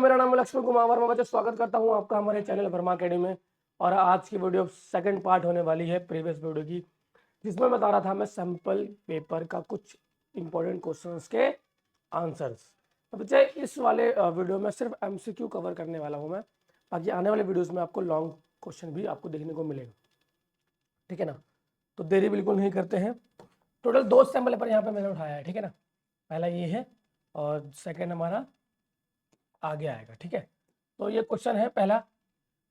मेरा नाम लक्ष्मण कुमार वर्मा। बच्चों स्वागत करता हूं आपका हमारे चैनल वर्मा अकेडमी में। और आज की वीडियो सेकंड पार्ट होने वाली है प्रीवियस वीडियो की, जिसमें बता रहा था मैं सैंपल पेपर का कुछ इंपॉर्टेंट क्वेश्चंस के आंसर्स। तो बच्चे इस वाले वीडियो में सिर्फ एमसीक्यू कवर करने वाला हूँ मैं, बाकी आने वाले वीडियोज में आपको लॉन्ग क्वेश्चन भी आपको देखने को मिलेगा, ठीक है ना। तो देरी बिल्कुल नहीं करते हैं। टोटल 2 सैंपल पेपर यहाँ पे मैंने उठाया है, ठीक है ना। पहला ये है और सेकेंड हमारा आगे आएगा, ठीक है। तो ये क्वेश्चन है पहला,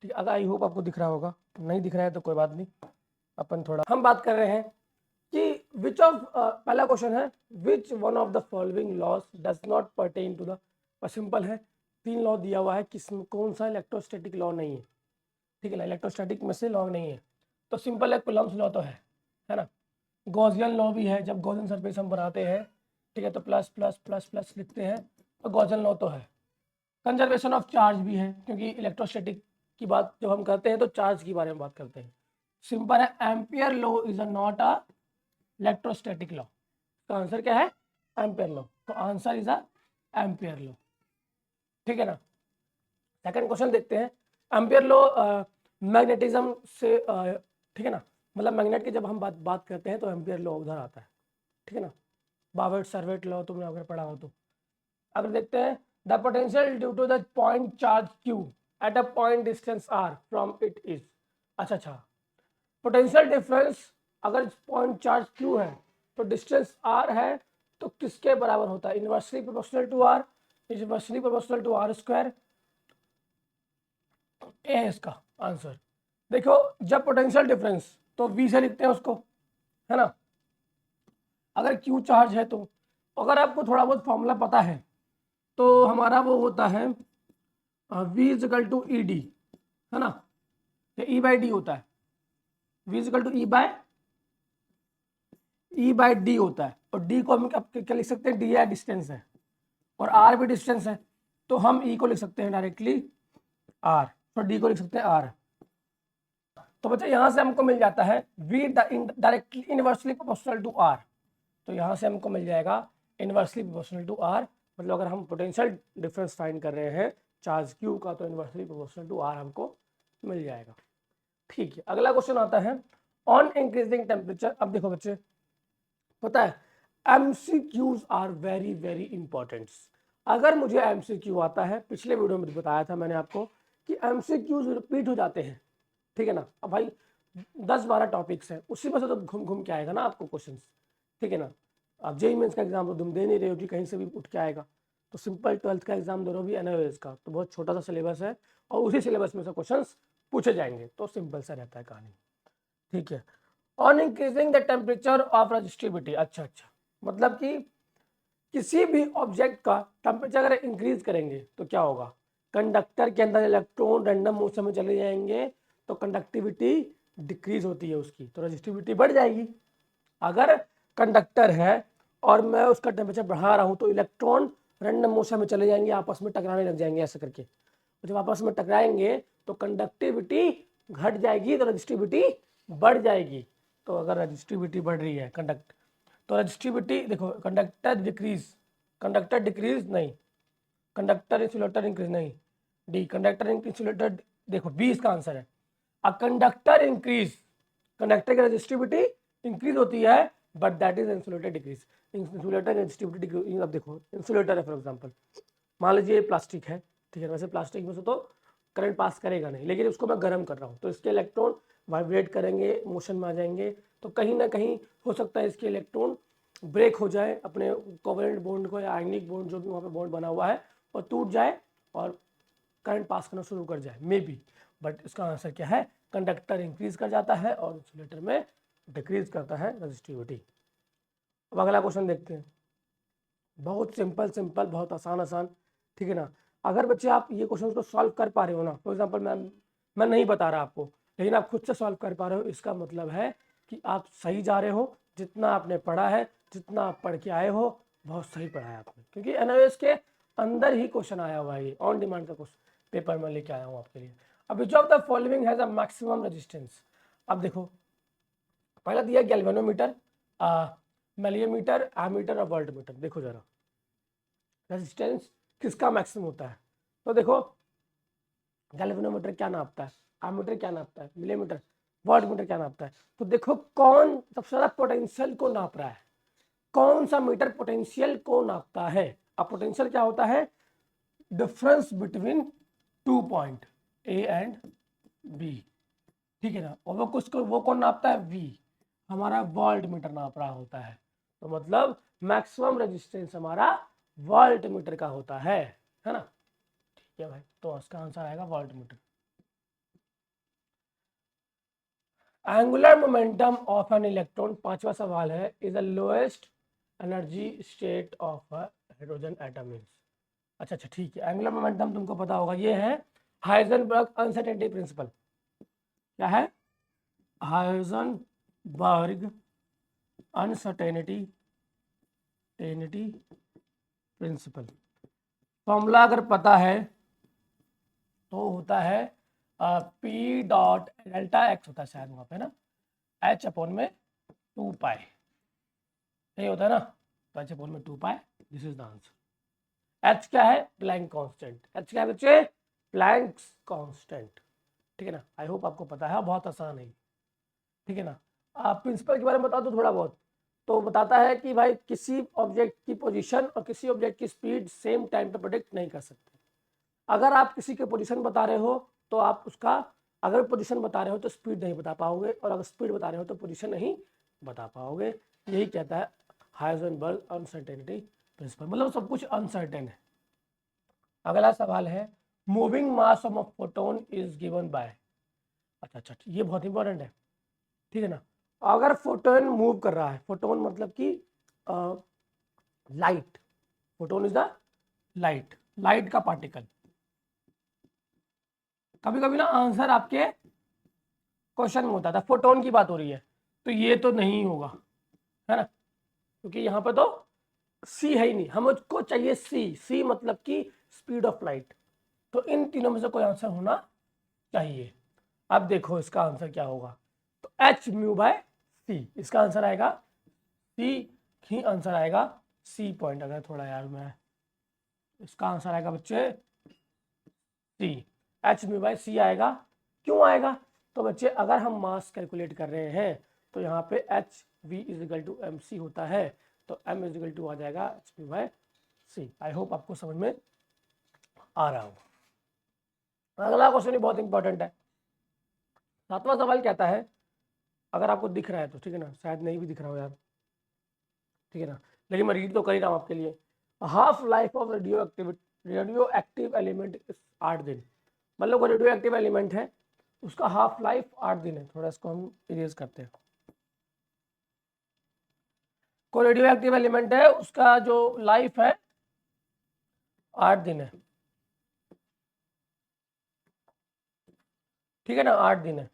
ठीक है। अगर आई होप आपको दिख रहा होगा, नहीं दिख रहा है तो कोई बात नहीं, अपन थोड़ा हम बात कर रहे हैं कि विच ऑफ पहला क्वेश्चन है which one of the following laws does not pertain to the, simple है, 3 लॉ दिया हुआ है, किस कौन सा इलेक्ट्रोस्टैटिक लॉ नहीं है, ठीक है ना। इलेक्ट्रोस्टैटिक में से लॉ नहीं है तो सिंपल है, कूलम्ब्स लॉ तो है ना। गॉसियन लॉ भी है, जब गॉसियन सरफेस हम बनाते हैं, ठीक है, तो प्लस प्लस प्लस प्लस लिखते हैं, तो गॉसियन लॉ तो है। कंजर्वेशन ऑफ चार्ज भी है, क्योंकि इलेक्ट्रोस्टैटिक की बात जब हम करते हैं तो चार्ज के बारे में बात करते हैं। सिंपल है, Ampere law is not a electrostatic law. तो आंसर क्या है? Ampere law. तो answer is a Ampere law, ठीक है ना। सेकंड क्वेश्चन देखते हैं। एम्पियर लॉ मैग्नेटिज्म से ठीक है ना, मतलब मैग्नेट की जब हम बात करते हैं तो एम्पियर लॉ उधर आता है, ठीक है ना। बावर्ट सर्वेट लॉ तुमने अगर पढ़ा हो तो। अगर देखते हैं, the potential due to the point charge q at a point distance r from it is. अच्छा, पोटेंशियल डिफरेंस अगर पॉइंट चार्ज q है तो डिस्टेंस r है, तो किसके बराबर होता है? Inversely proportional to r, inversely proportional to r square. A है इसका आंसर। देखो, जब पोटेंशियल डिफरेंस तो v से लिखते हैं उसको, है ना। अगर q चार्ज है तो अगर आपको थोड़ा बहुत फॉर्मूला पता है तो हमारा वो होता है v equal to E D, है ना। ये e बाई डी होता है, v equal to E by D होता है। और d को हम क्या लिख सकते हैं? d है, डिस्टेंस है, और r भी डिस्टेंस है, तो हम e को लिख सकते हैं डायरेक्टली r, और d को लिख सकते हैं r। तो बच्चे यहाँ से हमको मिल जाता है v directly inversely proportional to r। तो यहाँ से हमको मिल जाएगा इनवर्सली प्रोपोर्शनल टू r, मतलब अगर हम पोटेंशियल डिफरेंस फाइंड कर रहे हैं चार्ज q का, तो इनवर्सली प्रोपोर्शनल टू r हमको मिल जाएगा, ठीक है। अगला क्वेश्चन आता है ऑन इंक्रीजिंग टेम्परेचर। अब देखो बच्चे, पता है MCQs are very very important. अगर मुझे MCQ आता है, पिछले वीडियो में बताया था मैंने आपको कि MCQs रिपीट हो जाते हैं, ठीक है ना। अब भाई 10-12 टॉपिक्स हैं, उसी में से तो घूम घूम के आएगा ना आपको क्वेश्चन, ठीक है ना। अब जेईई मेंस का एग्जाम तो तुम दे नहीं रहे हो कि कहीं से भी उठ के आएगा, तो सिंपल 12th का एग्जाम दे रहे हो भी एनओएस का, तो बहुत छोटा सा सिलेबस है और उसी सिलेबस में से क्वेश्चन पूछे जाएंगे, तो सिंपल सा रहता है कहानी, ठीक है। On increasing the temperature of resistivity. अच्छा, मतलब कि किसी भी ऑब्जेक्ट का टेम्परेचर अगर इंक्रीज करेंगे तो क्या होगा? कंडक्टर के अंदर इलेक्ट्रॉन रैंडम मोशन में चले जाएंगे, तो कंडक्टिविटी डिक्रीज होती है उसकी, तो रजिस्टिविटी बढ़ जाएगी। अगर कंडक्टर है और मैं उसका टेम्परेचर बढ़ा रहा हूँ तो इलेक्ट्रॉन रैंडम मोशन में चले जाएंगे, आपस में टकराने लग जाएंगे ऐसे करके। जब आपस में टकराएंगे तो कंडक्टिविटी घट जाएगी, तो रजिस्टिविटी बढ़ जाएगी। तो अगर रजिस्टिविटी बढ़ रही है तो रजिस्टिविटी देखो, कंडक्टर डिक्रीज नहीं, कंडक्टर इंसुलेटर इंक्रीज नहीं, डी कंडक्टर इंसुलेटर। देखो बी इसका आंसर है। अ कंडक्टर इंक्रीज, कंडक्टर की रजिस्टिविटी इंक्रीज होती है, but that is insulator decrease. Insulator resistivity decrease. अब देखो इंसुलेटर है फॉर एग्जांपल, मान लीजिए प्लास्टिक है, ठीक है। वैसे प्लास्टिक में से तो करंट पास करेगा नहीं, लेकिन उसको मैं गर्म कर रहा हूँ तो इसके इलेक्ट्रॉन वाइब्रेट करेंगे, मोशन में आ जाएंगे, तो कहीं ना कहीं हो सकता है इसके इलेक्ट्रॉन ब्रेक हो जाए अपने कोवेलेंट बॉन्ड को या आयनिक बॉन्ड जो भी वहाँ पे बॉन्ड बना हुआ है और टूट जाए और करंट पास करना शुरू कर जाए, मे बी। बट इसका आंसर क्या है? कंडक्टर इंक्रीज कर जाता है और इंसुलेटर में डिक्रीज करता है रजिस्टिविटी। अब अगला क्वेश्चन देखते हैं, बहुत सिंपल, बहुत आसान, ठीक है ना। अगर बच्चे आप ये क्वेश्चन को सॉल्व कर पा रहे हो ना, फॉर एग्जांपल मैं नहीं बता रहा आपको, लेकिन आप खुद से सॉल्व कर पा रहे हो, इसका मतलब है कि आप सही जा रहे हो। जितना आपने पढ़ा है, जितना आप पढ़ के आए हो, बहुत सही पढ़ा है आपने, क्योंकि एनओएस के अंदर ही क्वेश्चन आया हुआ है, ये ऑन डिमांड का क्वेश्चन पेपर में लेके आया हूँ आपके लिए। अब विच of the following has a maximum resistance. अब देखो, पहला दिया गैल्वेनोमीटर, मिलिमीटर, एमीटर और वोल्टमीटर। देखो जरा, रेजिस्टेंस किसका मैक्सिमम होता है? तो देखो गैल्वेनोमीटर क्या नापता है, एमीटर क्या नापता है, मिलीमीटर, वॉटमीटर क्या नापता है। तो देखो कौन सबसे ज्यादा पोटेंशियल को नाप रहा है, कौन सा मीटर पोटेंशियल को नापता है। अब पोटेंशियल क्या होता है, difference between 2 point A and B, ठीक है ना। और वो कुछ को वो कौन नापता है, वी, हमारा वोल्ट मीटर नाप रहा होता है। तो मतलब मैक्सिमम रेजिस्टेंस हमारा वोल्ट मीटर का होता है ना। ठीक है भाई, तो इसका आंसर आएगा volt meter. Angular momentum of an electron, पांचवा सवाल है, is the lowest energy state of hydrogen atom is. अच्छा ठीक है, एंगुलर मोमेंटम तुमको पता होगा, ये है हाइजेनबर्ग अनसर्टेनिटी प्रिंसिपल। क्या है, हाइजेनबर्ग अनसर्टेनिटी प्रिंसिपल। फॉर्मूला अगर पता है तो होता है पी डॉट डेल्टा एक्स होता है शायद वहां पे ना, एच अपॉन में 2 पाई, यही होता है ना। तो एच अपॉन में 2 pi, this is the answer. H क्या है, प्लैंक कांस्टेंट। एच क्या है बच्चे, प्लैंक कांस्टेंट, ठीक है ना। आई होप आपको पता है, बहुत आसान है, ठीक है ना। आप प्रिंसिपल के बारे में बता दो थोड़ा बहुत। तो बताता है कि भाई किसी ऑब्जेक्ट की पोजीशन और किसी ऑब्जेक्ट की स्पीड सेम टाइम पे प्रेडिक्ट नहीं कर सकते। अगर आप किसी की पोजीशन बता रहे हो तो आप उसका, अगर पोजीशन बता रहे हो तो स्पीड नहीं बता पाओगे, और अगर स्पीड बता रहे हो तो पोजीशन नहीं बता पाओगे। यही कहता है हाइजेनबर्ग अनसर्टेनिटी प्रिंसिपल, मतलब सब कुछ अनसर्टेन है। अगला सवाल है, moving mass of a photon is given by. अच्छा ये बहुत इंपॉर्टेंट है, ठीक है ना। अगर फोटोन मूव कर रहा है, फोटोन मतलब कि light, photon is the light, light का पार्टिकल। कभी कभी ना आंसर आपके क्वेश्चन में होता था, फोटोन की बात हो रही है, तो ये तो नहीं होगा, है ना, क्योंकि यहाँ पे तो सी है ही नहीं, हमको चाहिए सी, सी मतलब कि स्पीड ऑफ लाइट। तो इन तीनों में से कोई आंसर होना चाहिए। अब देखो इसका आंसर क्या होगा, तो एच म्यू बाय सी, इसका आंसर आएगा सी ही आंसर आएगा। सी पॉइंट अगर थोड़ा यार मैं, इसका आंसर आएगा बच्चे सी, एच म्यू बाय सी आएगा। क्यों आएगा, तो बच्चे अगर हम मास कैलकुलेट कर रहे हैं तो यहाँ पे H V is equal to M C होता है, तो एम इज इक्वल टू आ जाएगा H mu by C. I hope आपको समझ में आ रहा होगा। अगला क्वेश्चन भी बहुत इंपॉर्टेंट है। सातवां सवाल कहता है, अगर आपको दिख रहा है तो ठीक है ना, शायद नहीं भी दिख रहा हो यार, ठीक है ना, लेकिन मैं रीड तो कर ही रहा हूँ आपके लिए। Half life of radio active element 8 दिन, मतलब वो रेडियो एक्टिव एलिमेंट है उसका हाफ लाइफ 8 दिन है। थोड़ा इसको हम इरेज करते हैं। कोई रेडियो एक्टिव एलिमेंट है उसका जो लाइफ है 8 दिन है, ठीक है ना, 8 दिन है।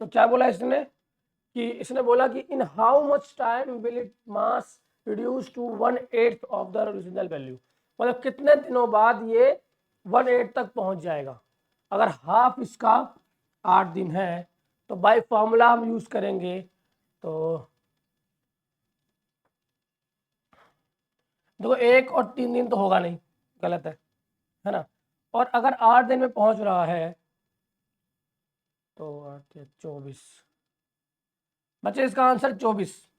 तो क्या बोला इसने, कि इसने बोला कि in how much time will it mass reduce to 1/8 of the original value, मतलब कितने दिनों बाद ये 1/8 तक पहुंच जाएगा। अगर हाफ इसका 8 दिन है तो बाय फॉर्मूला हम यूज करेंगे, तो देखो 1 और 3 दिन तो होगा नहीं, गलत है ना। और अगर 8 दिन में पहुंच रहा है तो 8 या 24, बच्चे इसका आंसर 24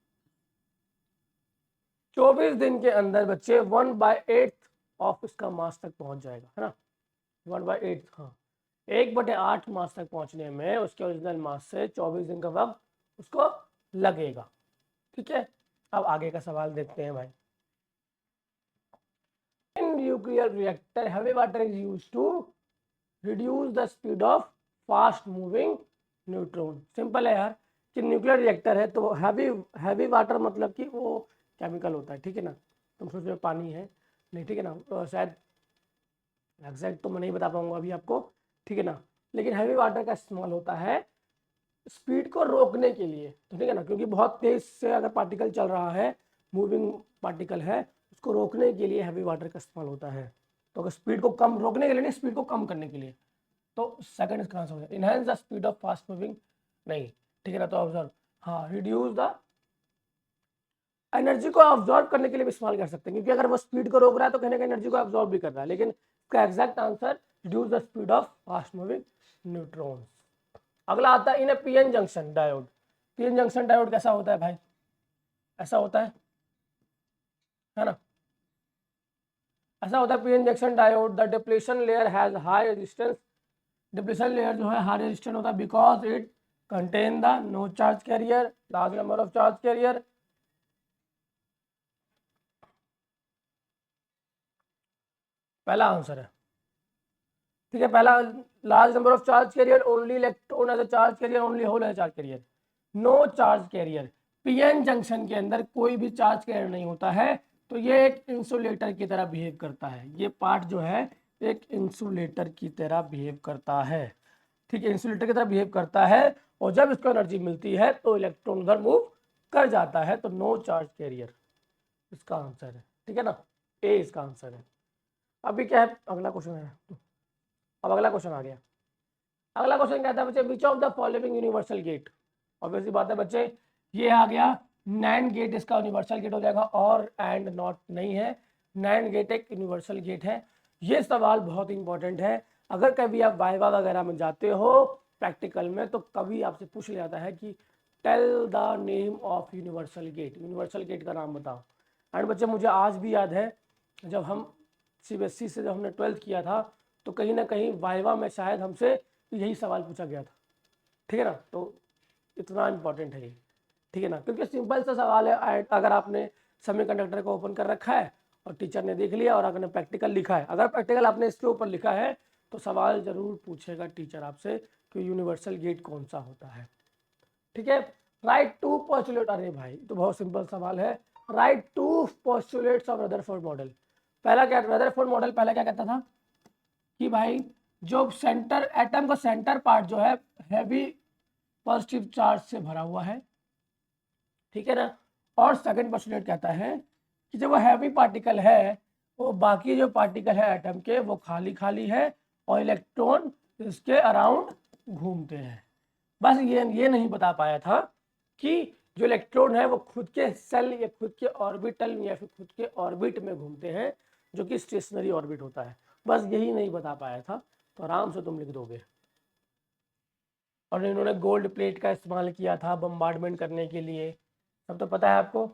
दिन के अंदर बच्चे 1/8 ऑफ इसका मास तक पहुंच जाएगा, है ना। 1/8, हाँ, 1/8 मास तक पहुंचने में उसके ओरिजिनल मास से 24 दिन का वक्त उसको लगेगा, ठीक है। अब आगे का सवाल देखते हैं भाई। In nuclear reactor heavy water is used to reduce the speed of fast moving neutron. Simple है यार, कि न्यूक्लियर रिएक्टर है तो हैवी वाटर मतलब कि वो केमिकल होता है, ठीक है ना। तुम सोच रहे पानी है, नहीं, ठीक है ना, तो शायद एग्जैक्ट तो मैं नहीं बता पाऊंगा अभी आपको, ठीक है ना। लेकिन हैवी वाटर का इस्तेमाल होता है स्पीड को रोकने के लिए, तो ठीक है ना, क्योंकि बहुत तेज से अगर पार्टिकल चल रहा है, मूविंग पार्टिकल है, उसको रोकने के लिए हैवी वाटर का इस्तेमाल होता है। तो अगर स्पीड को कम रोकने के लिए नहीं, स्पीड को कम करने के लिए, तो सेकंड इसका आंसर हो जाए enhance the speed of fast moving, नहीं, ठीक है ना। तो ऑब्जर्व, हाँ, रिड्यूस द एनर्जी को ऑब्जॉर्व करने के लिए भी इस्तेमाल कर सकते हैं, क्योंकि अगर वो स्पीड को रोक रहा है तो कहीं ना कहीं एनर्जी को ऑब्जॉर्व भी कर रहा है, लेकिन इसका exact answer reduce the speed of fast moving neutrons. अगला आता है in a PN junction diode. PN junction diode कैसा होता है भाई, ऐसा होता है ना, ऐसा होता है PN junction diode. The depletion layer has high resistance, depletion layer जो है हाई रेजिस्टेंस होता है because it contain the no charge carrier, large number of charge carrier. पहला आंसर है, ठीक है, पहला large number of charge carrier, only electron as a charge carrier, only hole as a charge carrier, no charge carrier. PN junction के अंदर कोई भी charge carrier नहीं होता है, तो ये एक इंसुलेटर की तरह बिहेव करता है। ये पार्ट जो है एक इंसुलेटर की तरह बिहेव करता है, ठीक है, इंसुलेटर की तरह बिहेव करता है। और जब इसको एनर्जी मिलती है तो इलेक्ट्रॉन उधर मूव कर जाता है, तो नो चार्ज कैरियर इसका आंसर है, ठीक है ना, ए इसका आंसर है। अभी क्या है, अगला क्वेश्चन है, अब अगला क्वेश्चन आ गया। अगला क्वेश्चन कहता है बच्चे which of the following universal gate. Obviously बात है बच्चे, ये आ गया नैंड गेट, इसका यूनिवर्सल गेट हो जाएगा, और एंड नॉट नहीं है, नैंड गेट एक यूनिवर्सल गेट है। ये सवाल बहुत इंपॉर्टेंट है, अगर कभी आप वाइवा वगैरह में जाते हो प्रैक्टिकल में, तो कभी आपसे पूछ लिया जाता है कि tell the name of universal gate, universal gate का नाम बताओ। एंड बच्चे मुझे आज भी याद है, जब हम सीबीएसई से जब हमने 12th किया था, तो कहीं ना कहीं वाइवा में शायद हमसे यही सवाल पूछा गया था, ठीक है ना, तो इतना इम्पोर्टेंट है ये, ठीक है ना, क्योंकि सिंपल सा सवाल है। अगर आपने सेमीकंडक्टर को ओपन कर रखा है और टीचर ने देख लिया और अगर प्रैक्टिकल लिखा है, अगर प्रैक्टिकल आपने इसके ऊपर लिखा है तो सवाल जरूर पूछेगा टीचर आपसे कि यूनिवर्सल गेट कौन सा होता है, ठीक है। राइट टू पोस्टुलेट, अरे भाई तो बहुत सिंपल सवाल है, write two postulates of Rutherford model. पहला क्या, रदरफोर्ड मॉडल पहला क्या कहता था कि भाई जो सेंटर एटम का सेंटर पार्ट जो है हैवी पॉजिटिव चार्ज से भरा हुआ है, ठीक है ना, और सेकंड पोस्टुलेट कहता है कि जब वो हैवी पार्टिकल है, वो बाकी जो पार्टिकल है एटम के वो खाली खाली है और इलेक्ट्रॉन इसके अराउंड घूमते हैं। बस ये नहीं बता पाया था कि जो इलेक्ट्रॉन है वो खुद के सेल या खुद के ऑर्बिटल या फिर खुद के ऑर्बिट में घूमते हैं, जो कि स्टेशनरी ऑर्बिट होता है। बस यही नहीं बता पाया था, तो आराम से तुम लिख दोगे। और इन्होंने गोल्ड प्लेट का इस्तेमाल किया था बम्बार्डमेंट करने के लिए, सब तो पता है आपको,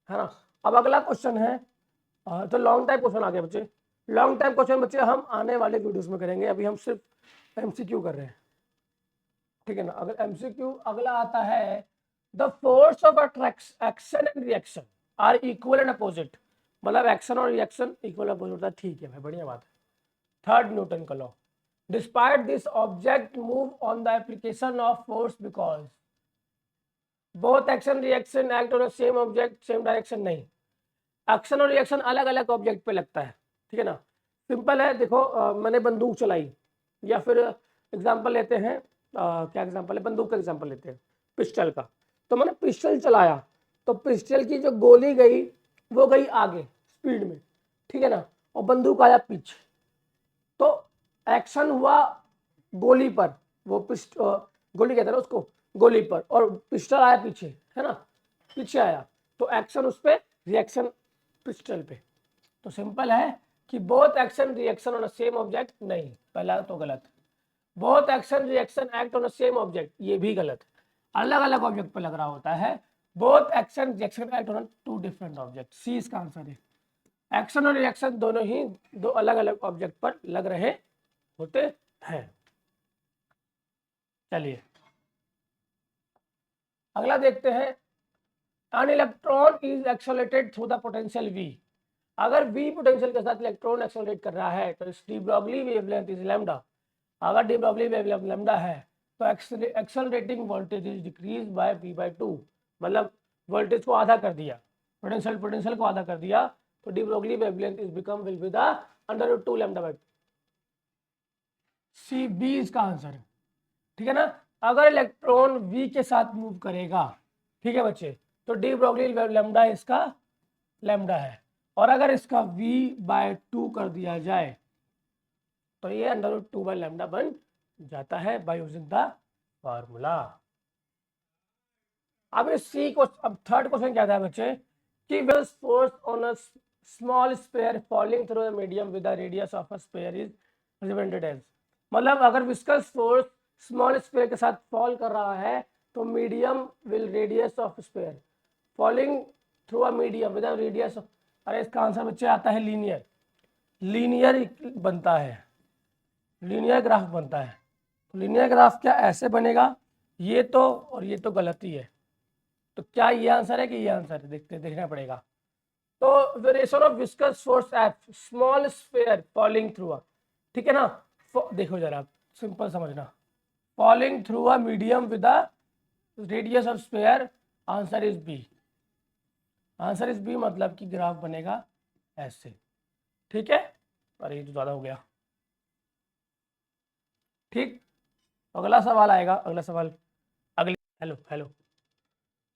है ना। अब अगला क्वेश्चन है, तो लॉन्ग टाइप क्वेश्चन आ गया बच्चे। लॉन्ग टाइप क्वेश्चन बच्चे हम आने वाले वीडियोस में करेंगे, अभी हम सिर्फ एमसीक्यू कर रहे हैं, ठीक है ना। अगर एमसीक्यू अगला आता है, the force of attraction action and reaction are equal and opposite, मतलब एक्शन और रिएक्शन इक्वल अपोजिट होता है, ठीक है भाई, बढ़िया बात है। थर्ड न्यूटन का law, despite this object move on the application of force because both action reaction act on same object same direction, नहीं, एक्शन और रिएक्शन अलग अलग ऑब्जेक्ट पे लगता है, ठीक है ना। सिंपल है, देखो मैंने बंदूक चलाई, या फिर एग्जांपल लेते हैं, क्या एग्जांपल है, बंदूक का एग्जांपल लेते हैं, पिस्टल का। तो मैंने पिस्टल चलाया, तो पिस्टल की जो गोली गई वो गई आगे स्पीड में, ठीक है ना, और बंदूक आया पीछे, तो एक्शन हुआ गोली पर, वो गोली कहते हैं ना उसको, गोली पर, और पिस्टल आया पीछे, है ना, पीछे आया, तो एक्शन उस पर, रिएक्शन पिस्टल पे। तो सिंपल है कि both action reaction on same object, नहीं, पहला तो गलत। Both action reaction act on same object, ये भी गलत, अलग अलग ऑब्जेक्ट पर लग रहा होता है। Both action reaction act on two different object, C इसका आंसर है। एक्शन और रिएक्शन दोनों ही दो अलग अलग ऑब्जेक्ट पर लग रहे होते हैं। चलिए अगला देखते हैं, N electron is accelerated through the potential V। अगर V पोटेंशियल के साथ इलेक्ट्रॉन एक्सेलरेट कर रहा है तो इस D Broglie wavelength is lambda. अगर डी ब्रॉगली वेवलेंथ लैम्डा है तो accelerating voltage is decrease by V/2, मतलब वोल्टेज को आधा कर दिया, पोटेंशियल को आधा कर दिया, तो de Broglie wavelength is become will be the √2 lambda. C B इसका आंसर है, ठीक है ना। अगर इलेक्ट्रॉन V के साथ मूव करेगा, ठीक है बच्चे, तो डी ब्रॉगली लैम्डा इसका लैम्डा है, और अगर इसका V/2 कर दिया जाए तो ये √2 बाय लैम्डा बन जाता है बाय यूजिंग द फार्मूला। अब इस सी को, अब थर्ड क्वेश्चन क्या था बच्चे कि force on a small sphere falling through the medium with the radius of a sphere is represented as, मतलब अगर विस्कस फोर्स स्मॉल स्पेयर के साथ फॉल कर रहा है तो medium will radius of sphere falling through a medium with the radius, अरे इसका आंसर बच्चे आता है लीनियर, लीनियर बनता है, लीनियर ग्राफ बनता है। तो लीनियर ग्राफ क्या ऐसे बनेगा, ये तो और ये तो गलत ही है, तो क्या ये आंसर है कि ये आंसर है, देखना पड़ेगा। तो variation of viscous force F small sphere falling through a, ठीक है ना, देखो जरा सिंपल समझना, falling through a medium with the radius of sphere, answer is B, answer is B, मतलब कि ग्राफ बनेगा ऐसे, ठीक है। अरे ये तो ज़्यादा हो गया, ठीक। अगला सवाल आएगा, अगला सवाल, अगली, हेलो हेलो।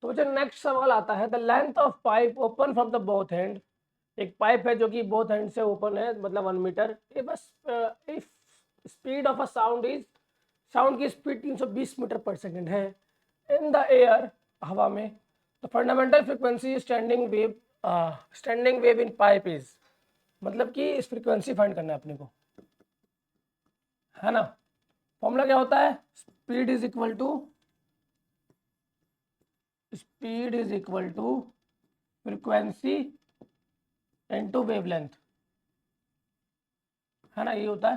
तो बच्चे नेक्स्ट सवाल आता है, the length of pipe open from the both and, एक पाइप है जो कि बोथ एंड से ओपन है, मतलब 1 metre, if speed of a sound is, sound की स्पीड 320 मीटर पर सेकेंड है इन द एयर, हवा में, तो fundamental frequency standing wave in pipe is, मतलब कि इस फ्रिक्वेंसी फाइंड करना है अपने को, है ना। फॉर्मूला क्या होता है, speed is equal to frequency into wavelength, है ना, ये होता है,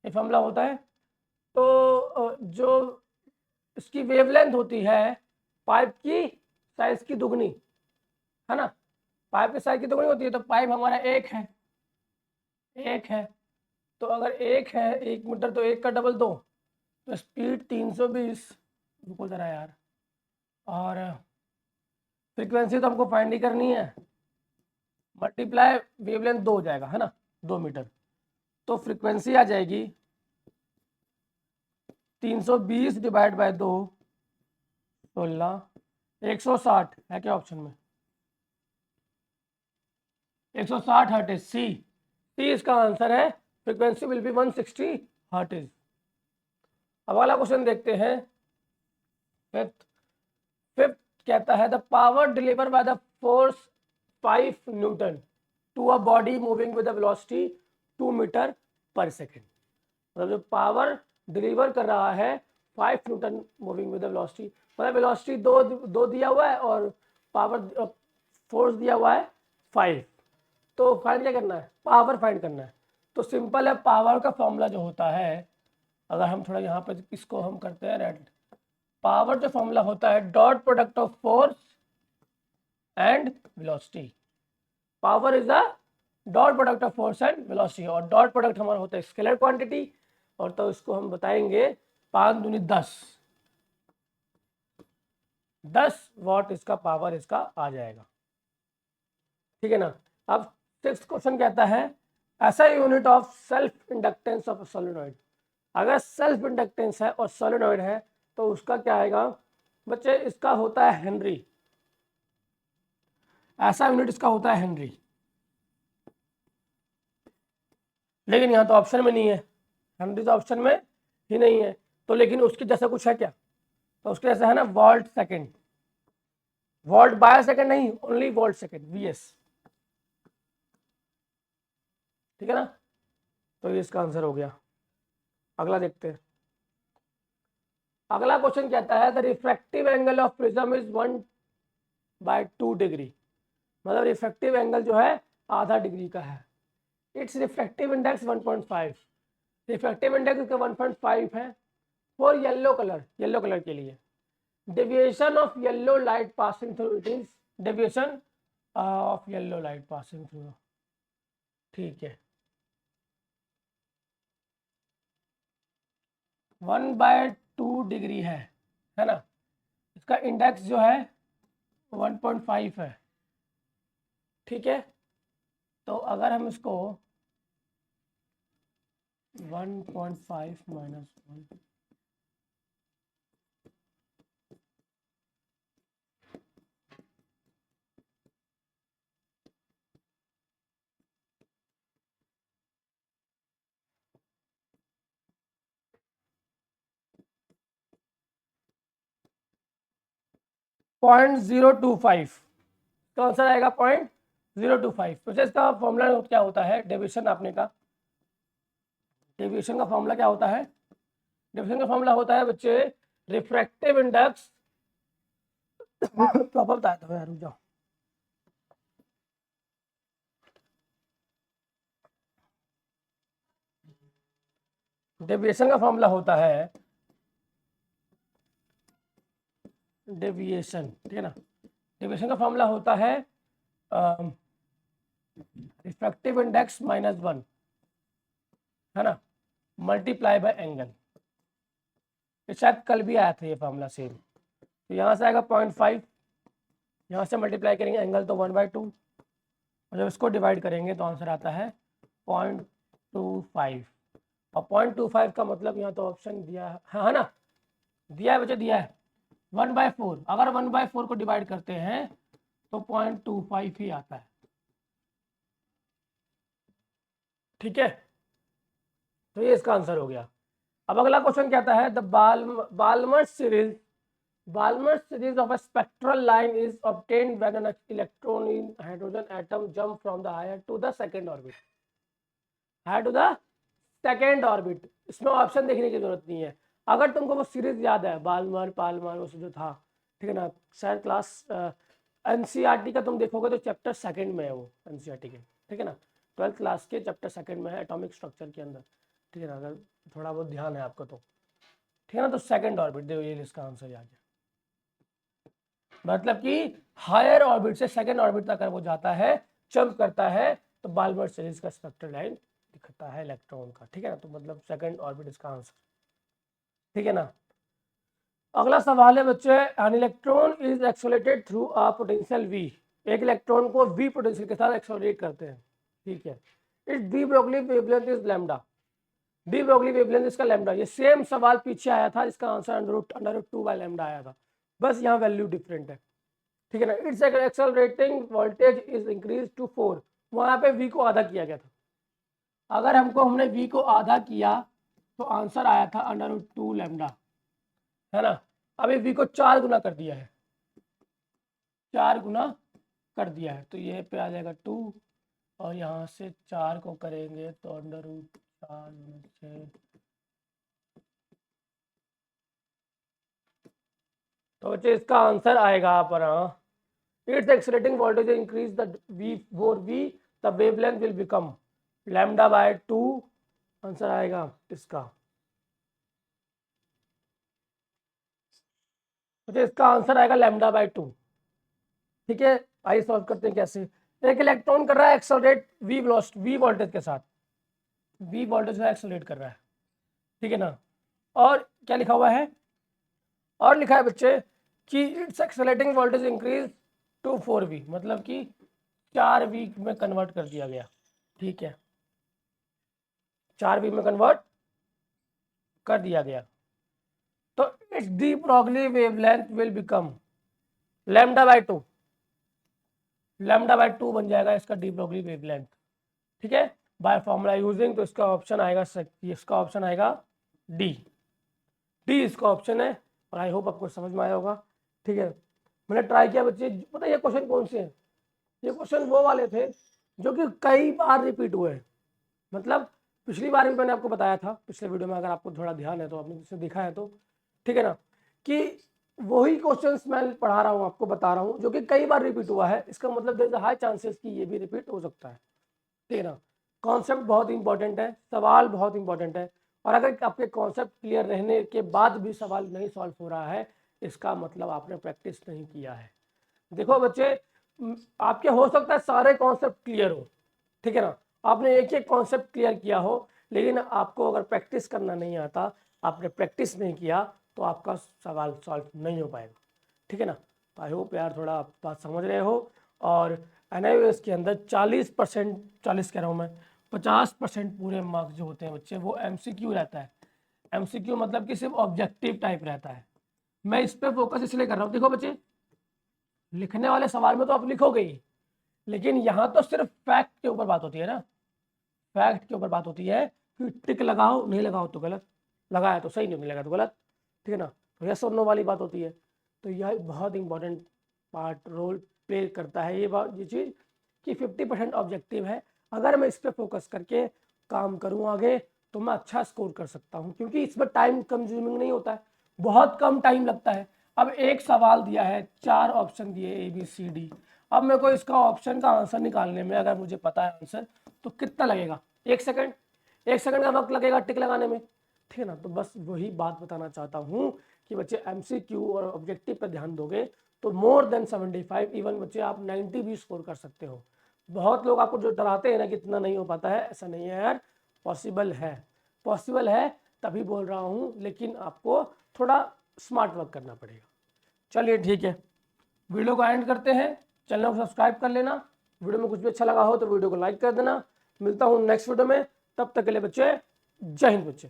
ये फॉर्मूला होता है। तो जो इसकी वेवलेंथ होती है पाइप की साइज की दुगनी, है ना, पाइप की साइज की दुगनी होती है, तो पाइप हमारा एक है, तो अगर एक है 1 मीटर तो एक का डबल दो, तो स्पीड 320, रुको जरा यार, और फ्रीक्वेंसी तो हमको फाइंड ही करनी है, मल्टीप्लाई वेवलेंथ 2 हो जाएगा, है ना, 2 मीटर, तो फ्रीक्वेंसी आ जाएगी 320 डिवाइड बाय 2, 16, 160 है क्या ऑप्शन में, 160 हर्ट्ज, सी इसका आंसर है, फ्रीक्वेंसी विल बी 160 हर्ट्ज। अब अगला क्वेश्चन देखते हैं, फिफ्थ फिफ्थ कहता है the power deliver by the force 5 newton to a body moving with velocity 2 metre पर सेकेंड, मतलब जो पावर डिलीवर कर रहा है 5 न्यूटन मूविंग विद वेलोसिटी, मतलब वेलोसिटी दो दिया हुआ है और पावर फोर्स दिया हुआ है 5, तो फाइंड क्या करना है, पावर फाइंड करना है। तो सिंपल है, पावर का फॉर्मूला जो होता है, अगर हम थोड़ा यहाँ पे इसको हम करते हैं रेड, पावर जो फॉर्मूला होता है dot product of force and velocity, power is the dot product of force and velocity, और डॉट प्रोडक्ट हमारा होता है स्केलर क्वांटिटी, और तो इसको हम बताएंगे 5 दूनी 10 वाट इसका पावर इसका आ जाएगा, ठीक है ना। अब सिक्स्थ क्वेश्चन कहता है ऐसा unit of self inductance of solenoid, अगर सेल्फ इंडक्टेंस है और सोलेनॉइड है तो उसका क्या आएगा बच्चे, इसका होता है हेनरी, ऐसा यूनिट इसका होता है हेनरी, लेकिन यहाँ तो ऑप्शन में नहीं है, हेनरी तो ऑप्शन में ही नहीं है, तो लेकिन उसके जैसा कुछ है क्या, तो उसके जैसा है ना volt second, volt by second नहीं, ओनली वोल्ट सेकेंड, वीएस, ठीक है ना, तो ये इसका आंसर हो गया। अगला देखते हैं, अगला क्वेश्चन कहता है the refractive angle of prism is 1/2 degree, मतलब रिफ्रैक्टिव एंगल जो है आधा डिग्री का है, it's refractive index 1.5, refractive index इसका 1.5 है, फॉर येलो कलर के लिए, deviation of yellow light passing through it is, deviation of yellow light passing through, ठीक है, 1/2 डिग्री है ना, इसका इंडेक्स जो है 1.5 है, ठीक है। तो अगर हम इसको 1.5 माइनस 1, .025, तो आंसर आएगा 0 to 5। तो इसका फॉर्मूला क्या होता है डेविएशन आपने का, डेविएशन का फॉर्मूला क्या होता है, डेविएशन का फॉर्मूला होता है बच्चे रिफ्रैक्टिव इंडेक्स प्रॉपर बताया था यार, रुक जाओ। डेविएशन का फॉर्मूला होता है डेविएशन, ठीक है ना, डेविएशन का फॉर्मूला होता है रिफ्रैक्टिव इंडेक्स -1, है ना, मल्टीप्लाई बाय एंगल। ये शायद कल भी आया था ये फॉर्मूला सेम। तो यहाँ से आएगा 0.5, यहाँ से मल्टीप्लाई करेंगे एंगल तो 1/2, और जब इसको डिवाइड करेंगे तो आंसर आता है 0.25। और 0.25 का मतलब यहाँ तो ऑप्शन दिया है, हाँ है ना, दिया है बच्चे, दिया है 1/4। अगर 1/4 को डिवाइड करते हैं तो 0.25 ही आता है, ठीक है। तो ये इसका आंसर हो गया। अब अगला क्वेश्चन कहता है the Balmer series of a spectral line is obtained when an electron in hydrogen atom jump from the higher to the second orbit, higher to the second orbit। इसमें ऑप्शन देखने की जरूरत नहीं है, अगर तुमको वो सीरीज याद है बाल्मर पाल्मर वो जो था, ठीक है ना, शायद क्लास एनसीईआरटी का तुम देखोगे तो चैप्टर सेकंड में है वो एनसीईआरटी के, ठीक है ना, 12th क्लास के चैप्टर सेकंड में है एटॉमिक स्ट्रक्चर के अंदर, ठीक है ना, अगर थोड़ा बहुत ध्यान है आपको तो, ठीक है ना। तो सेकंड ऑर्बिट देखो, ये इसका आंसर आ गया, मतलब कि हायर ऑर्बिट से सेकंड ऑर्बिट तक अगर वो जाता है, जंप करता है, तो बाल्मर सीरीज का स्पेक्ट्रल लाइन दिखता है इलेक्ट्रॉन का, ठीक है ना, तो मतलब सेकंड ऑर्बिट इसका आंसर, ठीक है ना। अगला सवाल है बच्चे, an electron is accelerated through a potential V, एक इलेक्ट्रॉन को वी पोटेंशियल के साथ एक्सेलरेट करते हैं, ठीक है। Its de Broglie wavelength is lambda, de Broglie wavelength इसका लैम्डा। ये सेम सवाल पीछे आया था, इसका answer under root 2 by lambda आया था, बस यहाँ वैल्यू डिफरेंट है, ठीक है ना। Its accelerating voltage is increase to 4, वहां पे वी को आधा किया गया था, अगर हमने वी को आधा किया तो आंसर आया था अंडर रूट 2 लैम्डा, है ना। अभी वी को 4 गुना कर दिया है, 4 गुना कर दिया है, तो ये पे आ जाएगा 2, और यहाँ से 4 को करेंगे तो अंडर रूट 4 तो बच्चे इसका आंसर आएगा पर it's accelerating voltage increase the V for V the wavelength will become λ/2, answer आएगा इसका, तो इसका आंसर आएगा λ/2, ठीक है। आइए सॉल्व करते हैं कैसे। एक इलेक्ट्रॉन कर रहा है एक्सेलरेट वी वोल्टेज के साथ, वी वोल्टेज से एक्सेलरेट कर रहा है, ठीक है ना। और क्या लिखा हुआ है, और लिखा है बच्चे कि its accelerating voltage increase to 4V, मतलब कि 4V में कन्वर्ट कर दिया गया, ठीक है, 4V में कन्वर्ट कर दिया गया। तो it's de Broglie wavelength will become λ/2, λ/2 बन जाएगा इसका डी ब्रोगली वेवलेंथ, ठीक है, बाय फॉर्मूला यूजिंग। तो इसका ऑप्शन आएगा, इसका ऑप्शन आएगा डी, डी इसका ऑप्शन है। और आई होप आपको समझ में आया होगा, ठीक है। मैंने ट्राई किया बच्चे, पता है ये क्वेश्चन कौन से हैं, ये क्वेश्चन वो वाले थे जो कि कई बार रिपीट हुए, मतलब पिछली बार भी मैंने आपको बताया था, पिछले वीडियो में अगर आपको थोड़ा ध्यान है तो आपने जिससे देखा है तो, ठीक है ना, कि वही क्वेश्चंस मैं पढ़ा रहा हूँ आपको बता रहा हूँ जो कि कई बार रिपीट हुआ है, इसका मतलब देयर इज हाई चांसेस कि ये भी रिपीट हो सकता है, ठीक है ना। कॉन्सेप्ट बहुत इंपॉर्टेंट है, सवाल बहुत इंपॉर्टेंट है, और अगर आपके कॉन्सेप्ट क्लियर रहने के बाद भी सवाल नहीं सॉल्व हो रहा है, इसका मतलब आपने प्रैक्टिस नहीं किया है। देखो बच्चे, आपके हो सकता है सारे कॉन्सेप्ट क्लियर हो, ठीक है ना, आपने एक एक कॉन्सेप्ट क्लियर किया हो, लेकिन आपको अगर प्रैक्टिस करना नहीं आता, आपने प्रैक्टिस नहीं किया, तो आपका सवाल सॉल्व नहीं हो पाएगा, ठीक है ना। तो आई होप यार थोड़ा आप बात समझ रहे हो। और एनआईओएस के अंदर 40%, 40 कह रहा हूँ मैं, 50% पूरे मार्क्स जो होते हैं बच्चे वो एमसीक्यू रहता है। एमसीक्यू मतलब कि सिर्फ ऑब्जेक्टिव टाइप रहता है, मैं इस पर फोकस इसलिए कर रहा हूँ। देखो बच्चे, लिखने वाले सवाल में तो आप लिखोगे ही, लेकिन यहाँ तो सिर्फ फैक्ट के ऊपर बात होती है ना, फैक्ट के ऊपर बात होती है कि टिक लगाओ, नहीं लगाओ तो गलत, लगाया तो सही, नहीं लगा तो गलत, ठीक है ना। तो यस और नो वाली बात होती है। तो यह बहुत इंपॉर्टेंट पार्ट रोल प्ले करता है ये चीज़ कि 50% ऑब्जेक्टिव है, अगर मैं इस पर फोकस करके काम करूँ आगे तो मैं अच्छा स्कोर कर सकता हूँ, क्योंकि इसमें टाइम कंज्यूमिंग नहीं होता है, बहुत कम टाइम लगता है। अब एक सवाल दिया है, 4 ऑप्शन दिए ABCD, अब मेरे को इसका ऑप्शन का आंसर निकालने में अगर मुझे पता है आंसर तो कितना लगेगा, 1 सेकंड, 1 सेकंड का वक्त लगेगा टिक लगाने में, ठीक है ना। तो बस वही बात बताना चाहता हूँ कि बच्चे MCQ और ऑब्जेक्टिव पर ध्यान दोगे तो मोर देन 75, इवन बच्चे आप 90 भी स्कोर कर सकते हो। बहुत लोग आपको जो डराते हैं ना कि इतना नहीं हो पाता है, ऐसा नहीं है यार, पॉसिबल है, पॉसिबल है, तभी बोल रहा हूँ, लेकिन आपको थोड़ा स्मार्ट वर्क करना पड़ेगा। चलिए ठीक है, वीडियो को एंड करते हैं, चैनल को सब्सक्राइब कर लेना, वीडियो में कुछ भी अच्छा लगा हो तो वीडियो को लाइक कर देना। मिलता हूँ नेक्स्ट वीडियो में, तब तक के लिए बच्चे जय हिंद बच्चे।